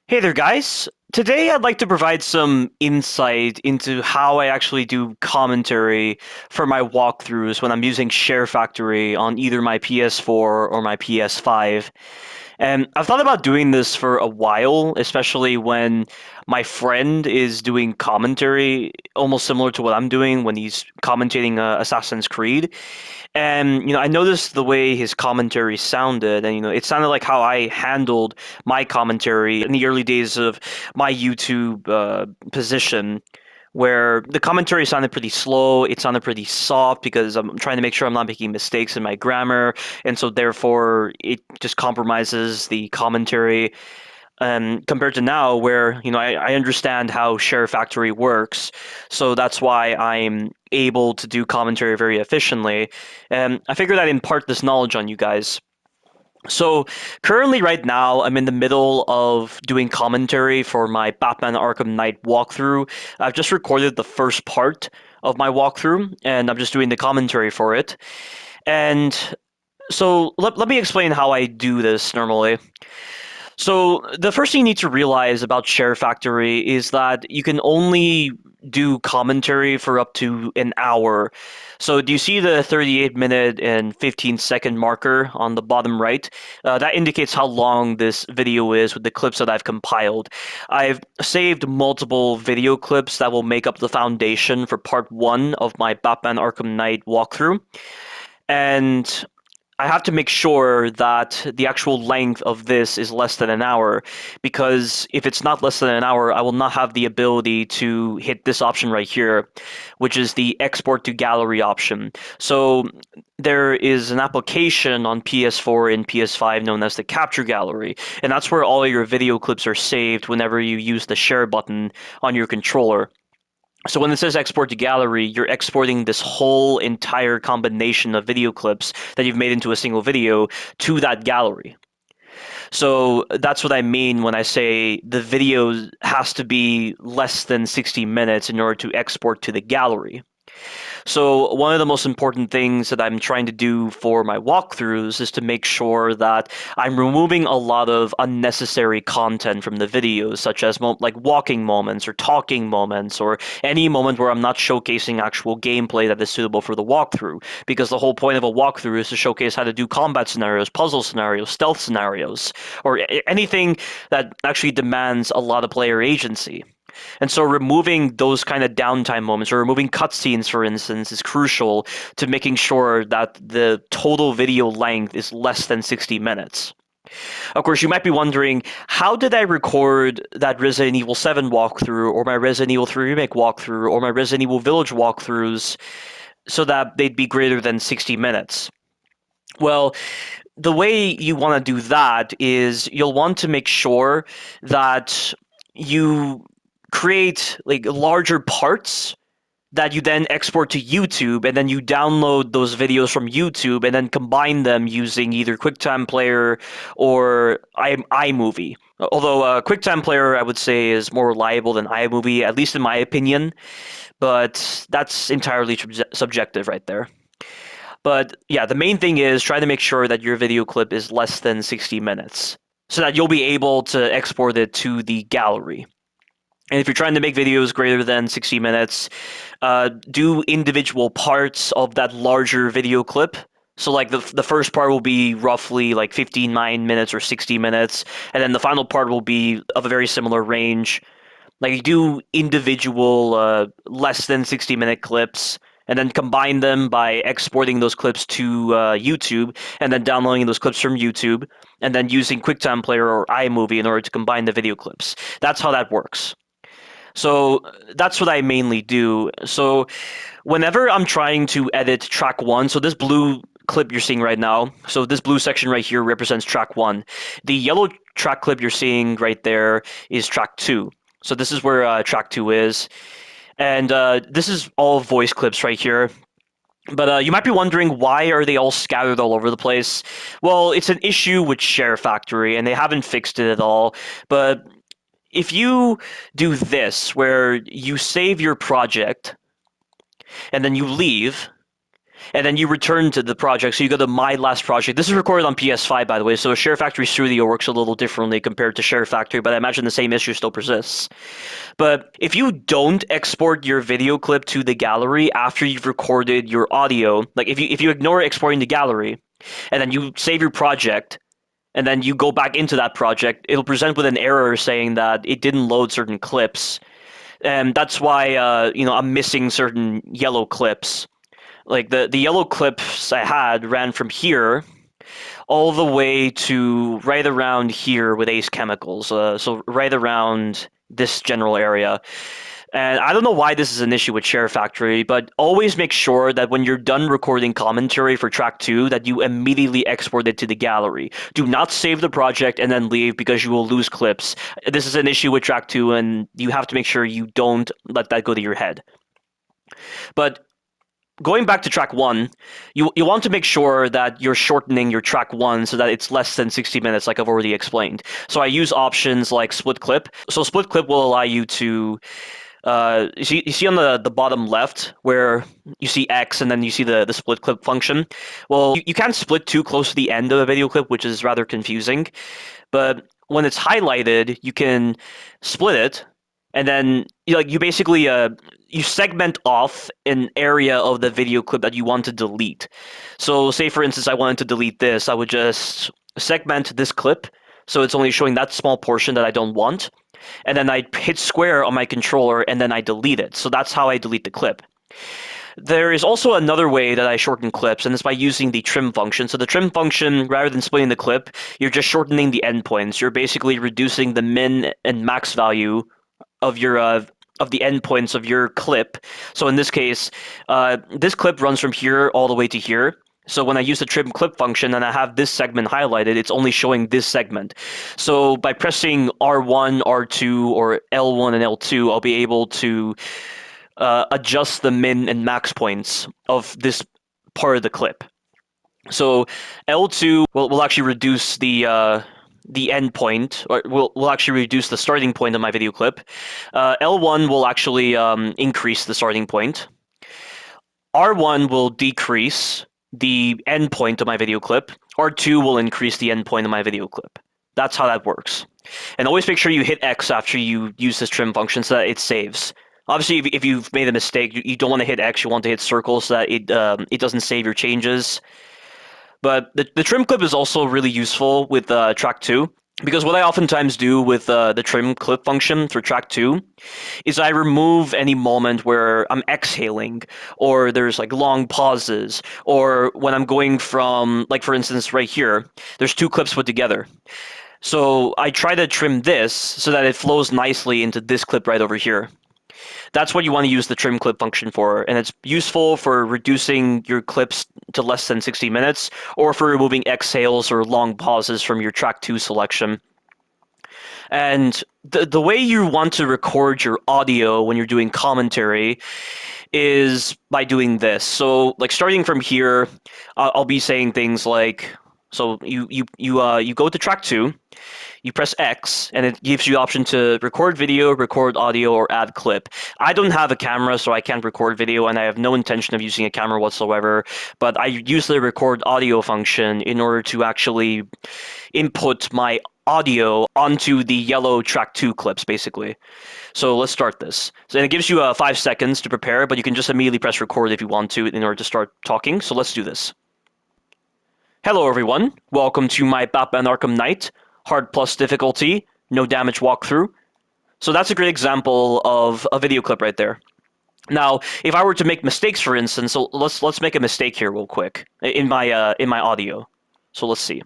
Hey there, guys. Today, I'd like to provide some insight into how I actually do commentary for my walkthroughs when I'm using Sharefactory on either my PS4 or my PS5. And I've thought about doing this for a while, especially when my friend is doing commentary, almost similar to what I'm doing when he's commentating Assassin's Creed. And I noticed the way his commentary sounded, and it sounded like how I handled my commentary in the early days of my YouTube position, where the commentary sounded pretty slow. It sounded pretty soft because I'm trying to make sure I'm not making mistakes in my grammar, and so therefore it just compromises the commentary. Compared to now, where I understand how Sharefactory works, so that's why I'm able to do commentary very efficiently. And I figured I'd impart this knowledge on you guys. So currently, right now, I'm in the middle of doing commentary for my Batman Arkham Knight walkthrough. I've just recorded the first part of my walkthrough, and I'm just doing the commentary for it. And so let me explain how I do this normally. So the first thing you need to realize about Sharefactory is that you can only do commentary for up to an hour. So do you see the 38-minute and 15-second marker on the bottom right? That indicates how long this video is with the clips that I've compiled. I've saved multiple video clips that will make up the foundation for part one of my Batman Arkham Knight walkthrough. And I have to make sure that the actual length of this is less than an hour, because if it's not less than an hour, I will not have the ability to hit this option right here, which is the export to gallery option. So there is an application on PS4 and PS5 known as the capture gallery, and that's where all your video clips are saved whenever you use the share button on your controller. So when it says export to gallery, you're exporting this whole entire combination of video clips that you've made into a single video to that gallery. So that's what I mean when I say the video has to be less than 60 minutes in order to export to the gallery. So one of the most important things that I'm trying to do for my walkthroughs is to make sure that I'm removing a lot of unnecessary content from the videos, such as like walking moments or talking moments or any moment where I'm not showcasing actual gameplay that is suitable for the walkthrough. Because the whole point of a walkthrough is to showcase how to do combat scenarios, puzzle scenarios, stealth scenarios, or anything that actually demands a lot of player agency. And so removing those kind of downtime moments or removing cutscenes, for instance, is crucial to making sure that the total video length is less than 60 minutes. Of course, you might be wondering, how did I record that Resident Evil 7 walkthrough or my Resident Evil 3 Remake walkthrough or my Resident Evil Village walkthroughs so that they'd be greater than 60 minutes? Well, the way you want to do that is you'll want to make sure that you create like larger parts that you then export to YouTube, and then you download those videos from YouTube and then combine them using either QuickTime Player or iMovie. Although QuickTime Player, I would say, is more reliable than iMovie, at least in my opinion, but that's entirely subjective right there. But yeah, the main thing is try to make sure that your video clip is less than 60 minutes so that you'll be able to export it to the gallery. And if you're trying to make videos greater than 60 minutes, do individual parts of that larger video clip. So like the first part will be roughly like 59 minutes or 60 minutes, and then the final part will be of a very similar range. Like you do individual less than 60-minute clips, and then combine them by exporting those clips to YouTube, and then downloading those clips from YouTube, and then using QuickTime Player or iMovie in order to combine the video clips. That's how that works. So that's what I mainly do. So whenever I'm trying to edit track one, so this blue clip you're seeing right now, so this blue section right here represents track one. The yellow track clip you're seeing right there is track two. So this is where track two is. And this is all voice clips right here. But you might be wondering, why are they all scattered all over the place? Well, it's an issue with Sharefactory, and they haven't fixed it at all. But if you do this, where you save your project and then you leave, and then you return to the project. So you go to My Last Project. This is recorded on PS5, by the way, so Sharefactory Studio works a little differently compared to Sharefactory, but I imagine the same issue still persists. But if you don't export your video clip to the gallery after you've recorded your audio, like if you ignore exporting the gallery, and then you save your project, and then you go back into that project, it'll present with an error saying that it didn't load certain clips. And that's why I'm missing certain yellow clips. Like the yellow clips I had ran from here all the way to right around here with Ace Chemicals. So right around this general area. And I don't know why this is an issue with Sharefactory, but always make sure that when you're done recording commentary for track 2, that you immediately export it to the gallery. Do not save the project and then leave because you will lose clips. This is an issue with track 2, and you have to make sure you don't let that go to your head. But going back to track 1, you want to make sure that you're shortening your track 1 so that it's less than 60 minutes, like I've already explained. So I use options like split clip. So split clip will allow you to you see on the bottom left where you see X and then you see the split clip function. Well, you can't split too close to the end of a video clip, which is rather confusing. But when it's highlighted, you can split it, and then you basically you segment off an area of the video clip that you want to delete. So say for instance I wanted to delete this, I would just segment this clip so it's only showing that small portion that I don't want, and then I hit square on my controller and then I delete it. So that's how I delete the clip. There is also another way that I shorten clips, and it's by using the trim function. So the trim function, rather than splitting the clip, you're just shortening the endpoints. You're basically reducing the min and max value of your of the endpoints of your clip. So in this case, this clip runs from here all the way to here. So when I use the trim clip function and I have this segment highlighted, it's only showing this segment. So by pressing R1, R2, or L1 and L2, I'll be able to adjust the min and max points of this part of the clip. So L2 will actually reduce the end point, or will actually reduce the starting point of my video clip. L1 will actually increase the starting point. R1 will decrease the end point of my video clip. R2 will increase the end point of my video clip. That's how that works. And always make sure you hit X after you use this trim function so that it saves. Obviously, if you've made a mistake, you don't want to hit X, you want to hit circle so that it doesn't save your changes. But the trim clip is also really useful with track 2, because what I oftentimes do with the trim clip function for track 2 is I remove any moment where I'm exhaling, or there's like long pauses, or when I'm going from, like for instance right here, there's 2 clips put together. So I try to trim this so that it flows nicely into this clip right over here. That's what you want to use the trim clip function for, and it's useful for reducing your clips to less than 60 minutes, or for removing exhales or long pauses from your track 2 selection. And the way you want to record your audio when you're doing commentary is by doing this. So like starting from here, I'll be saying things like, so you go to track 2, you press X, and it gives you the option to record video, record audio, or add clip. I don't have a camera, so I can't record video, and I have no intention of using a camera whatsoever, but I use the record audio function in order to actually input my audio onto the yellow track 2 clips, basically. So let's start this. So, and it gives you 5 seconds to prepare, but you can just immediately press record if you want to in order to start talking. So let's do this. Hello everyone, welcome to my Batman Arkham Knight hard plus difficulty, no damage walkthrough. So that's a great example of a video clip right there. Now, if I were to make mistakes, for instance, so let's make a mistake here real quick in my audio. So let's see.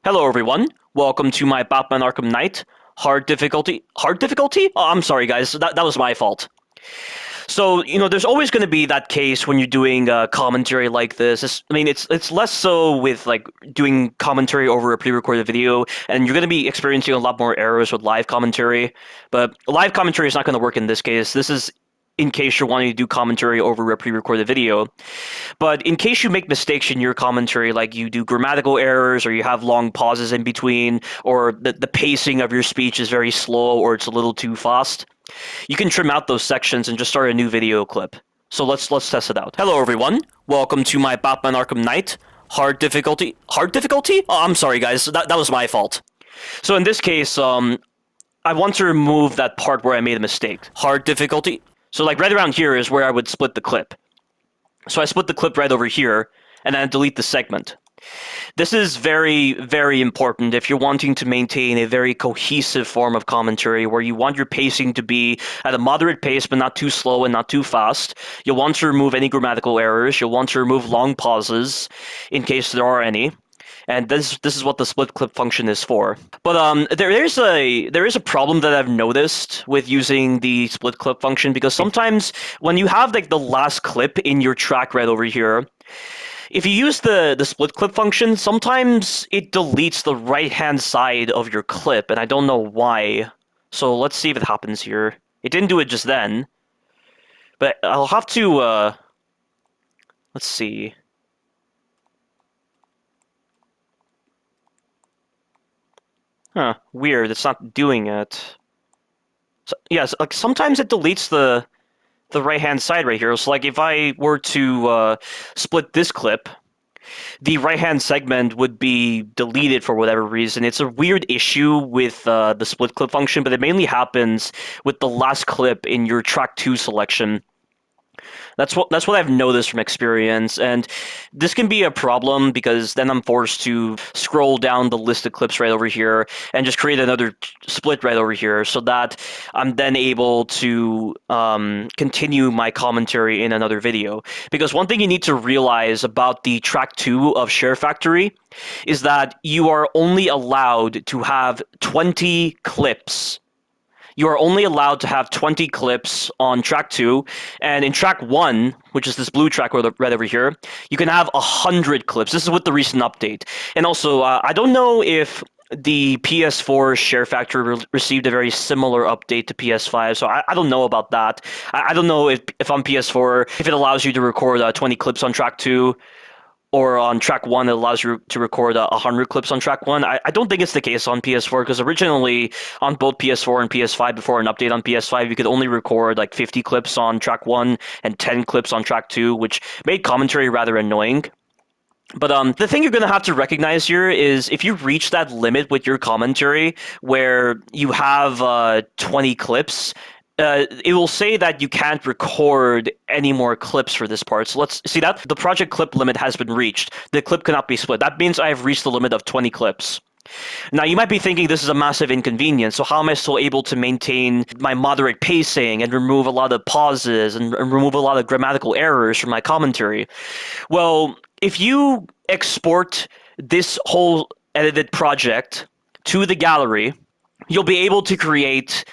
Hello everyone, welcome to my Batman Arkham Knight hard difficulty. Hard difficulty? Oh, I'm sorry guys, that was my fault. So, there's always going to be that case when you're doing commentary like this. It's less so with like doing commentary over a pre-recorded video, and you're going to be experiencing a lot more errors with live commentary. But live commentary is not going to work in this case. This is in case you're wanting to do commentary over a pre-recorded video. But in case you make mistakes in your commentary, like you do grammatical errors, or you have long pauses in between, or the pacing of your speech is very slow, or it's a little too fast, you can trim out those sections and just start a new video clip. So let's test it out. Hello everyone, welcome to my Batman Arkham Knight. Hard difficulty? Hard difficulty? Oh, I'm sorry guys, that was my fault. So in this case, I want to remove that part where I made a mistake. Hard difficulty? So like right around here is where I would split the clip. So I split the clip right over here, and then delete the segment. This is very, very important if you're wanting to maintain a very cohesive form of commentary where you want your pacing to be at a moderate pace but not too slow and not too fast. You'll want to remove any grammatical errors. You'll want to remove long pauses in case there are any. And this is what the split clip function is for. But there is a problem that I've noticed with using the split clip function, because sometimes when you have like the last clip in your track right over here, if you use the split clip function, sometimes it deletes the right-hand side of your clip, and I don't know why. So let's see if it happens here. It didn't do it just then, but I'll have to, let's see. Huh, weird, it's not doing it. So, yes, like sometimes it deletes the right-hand side right here. So like if I were to split this clip, the right-hand segment would be deleted for whatever reason. It's a weird issue with the split clip function, but it mainly happens with the last clip in your track 2 selection. That's what I've noticed from experience, and this can be a problem because then I'm forced to scroll down the list of clips right over here and just create another split right over here, so that I'm then able to continue my commentary in another video. Because one thing you need to realize about the track 2 of Sharefactory is that you are only allowed to have 20 clips. You are only allowed to have 20 clips on track 2, and in track 1, which is this blue track right over here, you can have 100 clips. This is with the recent update. And also, I don't know if the PS4 Sharefactory received a very similar update to PS5, so I don't know about that. I don't know if on PS4, if it allows you to record 20 clips on track 2, or on track 1 it allows you to record 100 clips on track 1. I don't think it's the case on PS4, because originally on both PS4 and PS5, before an update on PS5, you could only record like 50 clips on track 1 and 10 clips on track 2, which made commentary rather annoying. But the thing you're going to have to recognize here is if you reach that limit with your commentary where you have 20 clips, it will say that you can't record any more clips for this part. So let's see that. The project clip limit has been reached. The clip cannot be split. That means I have reached the limit of 20 clips. Now, you might be thinking this is a massive inconvenience, so how am I still able to maintain my moderate pacing and remove a lot of pauses and remove a lot of grammatical errors from my commentary? Well, if you export this whole edited project to the gallery, you'll be able to create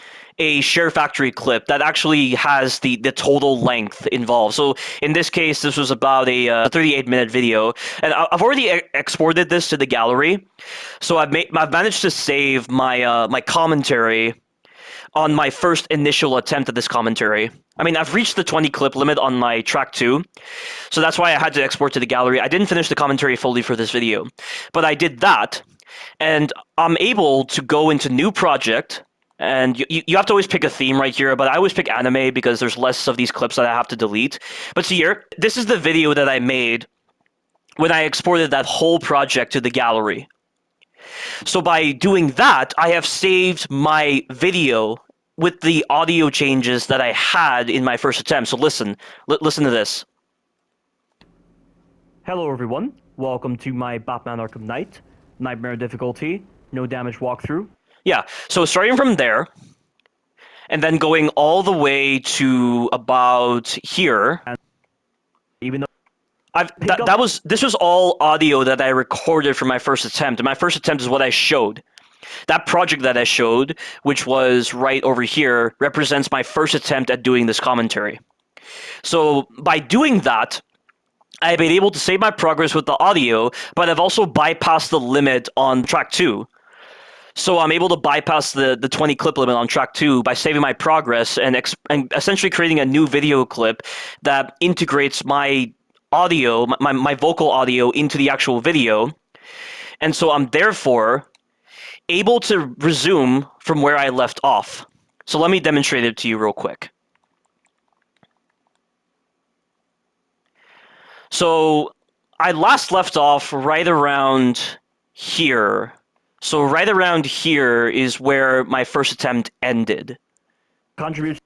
a Sharefactory clip that actually has the total length involved. So in this case, this was about a 38-minute video, and I've already exported this to the gallery. So I've managed to save my my commentary on my first initial attempt at this commentary. I mean, I've reached the 20 clip limit on my track 2, so that's why I had to export to the gallery. I didn't finish the commentary fully for this video, but I did that, and I'm able to go into new project, and you have to always pick a theme right here, but I always pick anime because there's less of these clips that I have to delete. But see here, this is the video that I made when I exported that whole project to the gallery. So by doing that, I have saved my video with the audio changes that I had in my first attempt. So listen to this. Hello everyone, welcome to my Batman Arkham Knight, Nightmare difficulty, no damage walkthrough. Yeah, so starting from there, and then going all the way to about here. And even though this was all audio that I recorded for my first attempt, and my first attempt is what I showed. That project that I showed, which was right over here, represents my first attempt at doing this commentary. So by doing that, I've been able to save my progress with the audio, but I've also bypassed the limit on track 2. So I'm able to bypass the 20 clip limit on track 2 by saving my progress and essentially creating a new video clip that integrates my audio, my vocal audio, into the actual video. And so I'm therefore able to resume from where I left off. So let me demonstrate it to you real quick. So I last left off right around here. So right around here is where my first attempt ended. Contributes.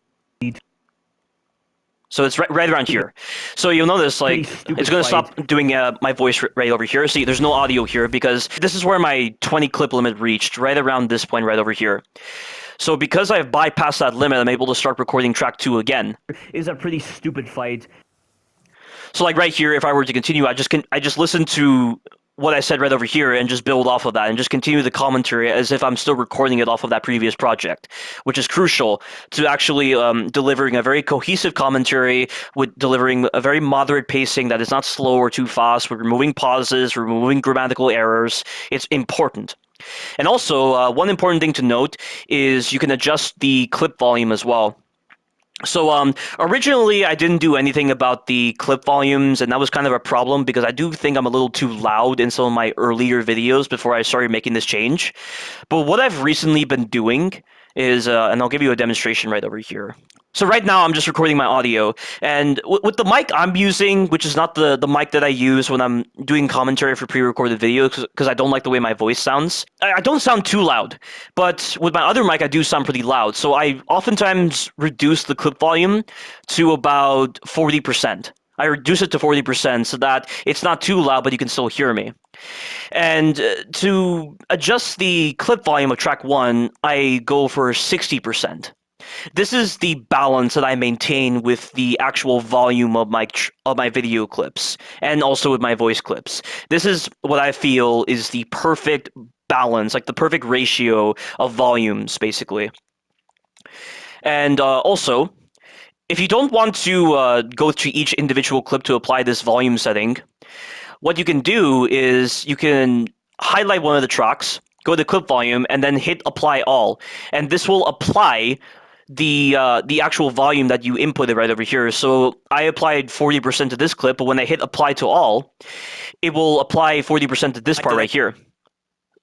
So it's right around here. So you'll notice, like, it's going to stop doing my voice right over here. See, there's no audio here because this is where my 20 clip limit reached, right around this point right over here. So because I've bypassed that limit, I'm able to start recording track 2 again. Is a pretty stupid fight. So like right here, if I were to continue, I just listen to what I said right over here and just build off of that and just continue the commentary as if I'm still recording it off of that previous project, which is crucial to actually delivering a very cohesive commentary with delivering a very moderate pacing that is not slow or too fast. We're removing pauses, we're removing grammatical errors. It's important. And also, one important thing to note is you can adjust the clip volume as well. So originally I didn't do anything about the clip volumes, and that was kind of a problem because I do think I'm a little too loud in some of my earlier videos before I started making this change. But what I've recently been doing is, and I'll give you a demonstration right over here. So right now I'm just recording my audio, and with the mic I'm using, which is not the mic that I use when I'm doing commentary for pre-recorded videos, because I don't like the way my voice sounds. I don't sound too loud, but with my other mic I do sound pretty loud, so I oftentimes reduce the clip volume to about 40%. I reduce it to 40% so that it's not too loud, but you can still hear me. And to adjust the clip volume of track 1, I go for 60%. This is the balance that I maintain with the actual volume of my video clips and also with my voice clips. This is what I feel is the perfect balance, like the perfect ratio of volumes, basically. And also, if you don't want to go to each individual clip to apply this volume setting, what you can do is you can highlight one of the tracks, go to clip volume, and then hit apply all. And this will apply the actual volume that you inputted right over here. So I applied 40% to this clip, but when I hit apply to all, it will apply 40% to this part right here.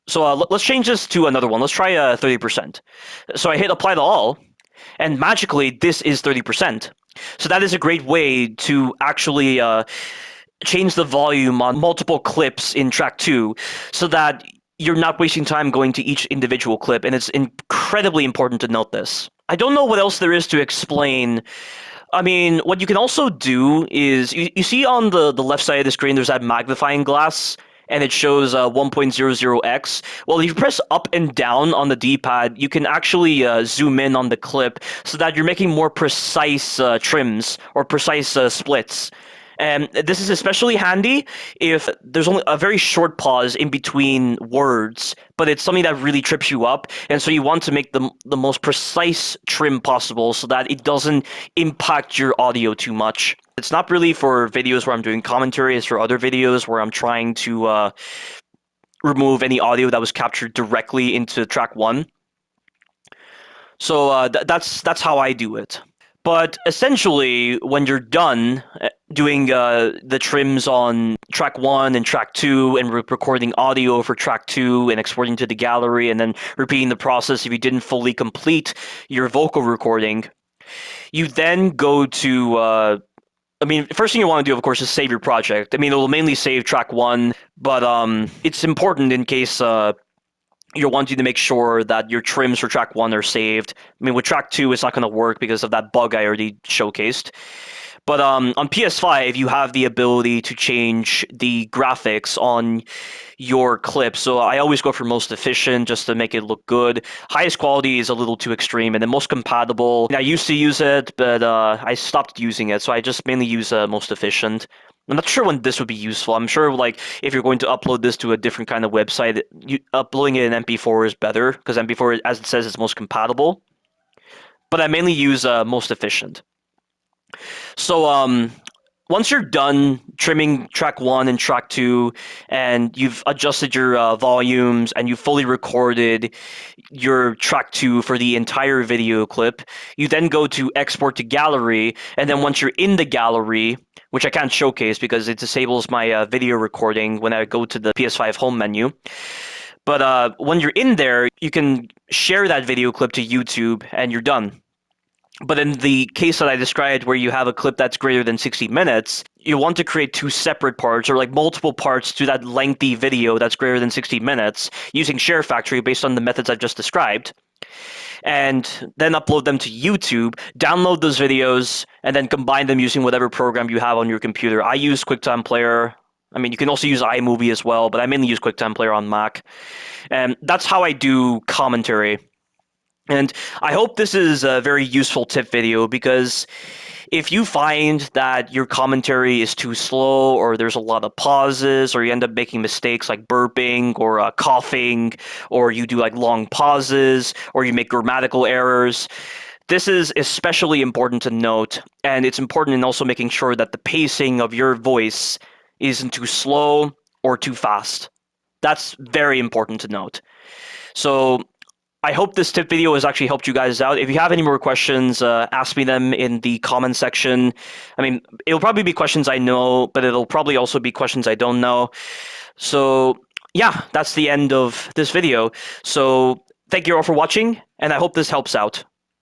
So let's change this to another one. Let's try 30%. So I hit apply to all, and magically this is 30%. So that is a great way to actually change the volume on multiple clips in track 2 so that you're not wasting time going to each individual clip, and it's incredibly important to note this. I don't know what else there is to explain. I mean, what you can also do is, you see on the left side of the screen, there's that magnifying glass, and it shows 1.00x. Well, if you press up and down on the D-pad, you can actually zoom in on the clip so that you're making more precise trims or precise splits. And this is especially handy if there's only a very short pause in between words, but it's something that really trips you up. And so you want to make the most precise trim possible so that it doesn't impact your audio too much. It's not really for videos where I'm doing commentary, it's for other videos where I'm trying to remove any audio that was captured directly into track 1. So that's how I do it. But essentially, when you're done doing the trims on track 1 and track 2 and recording audio for track 2 and exporting to the gallery and then repeating the process if you didn't fully complete your vocal recording, you then go to I mean, first thing you want to do, of course, is save your project. I mean, it will mainly save track 1, but it's important in case you're wanting to make sure that your trims for track 1 are saved. I mean, with track 2, it's not going to work because of that bug I already showcased. But on PS5, you have the ability to change the graphics on your clip. So I always go for most efficient just to make it look good. Highest quality is a little too extreme, and then most compatible. I used to use it, but I stopped using it, so I just mainly use most efficient. I'm not sure when this would be useful. I'm sure, like, if you're going to upload this to a different kind of website, uploading it in MP4 is better because MP4, as it says, is most compatible. But I mainly use most efficient. So once you're done trimming track 1 and track 2, and you've adjusted your volumes and you've fully recorded your track 2 for the entire video clip, you then go to export to gallery, and then once you're in the gallery, which I can't showcase because it disables my video recording when I go to the PS5 home menu. But when you're in there, you can share that video clip to YouTube and you're done. But in the case that I described where you have a clip that's greater than 60 minutes, you want to create two separate parts or like multiple parts to that lengthy video that's greater than 60 minutes using Sharefactory based on the methods I've just described, and then upload them to YouTube, download those videos, and then combine them using whatever program you have on your computer. I use QuickTime Player. I mean, you can also use iMovie as well, but I mainly use QuickTime Player on Mac. And that's how I do commentary. And I hope this is a very useful tip video, because if you find that your commentary is too slow, or there's a lot of pauses, or you end up making mistakes like burping or coughing, or you do like long pauses, or you make grammatical errors, this is especially important to note. And it's important in also making sure that the pacing of your voice isn't too slow or too fast. That's very important to note. So I hope this tip video has actually helped you guys out. If you have any more questions, ask me them in the comment section. I mean, it'll probably be questions I know, but it'll probably also be questions I don't know. So yeah, that's the end of this video. So thank you all for watching, and I hope this helps out.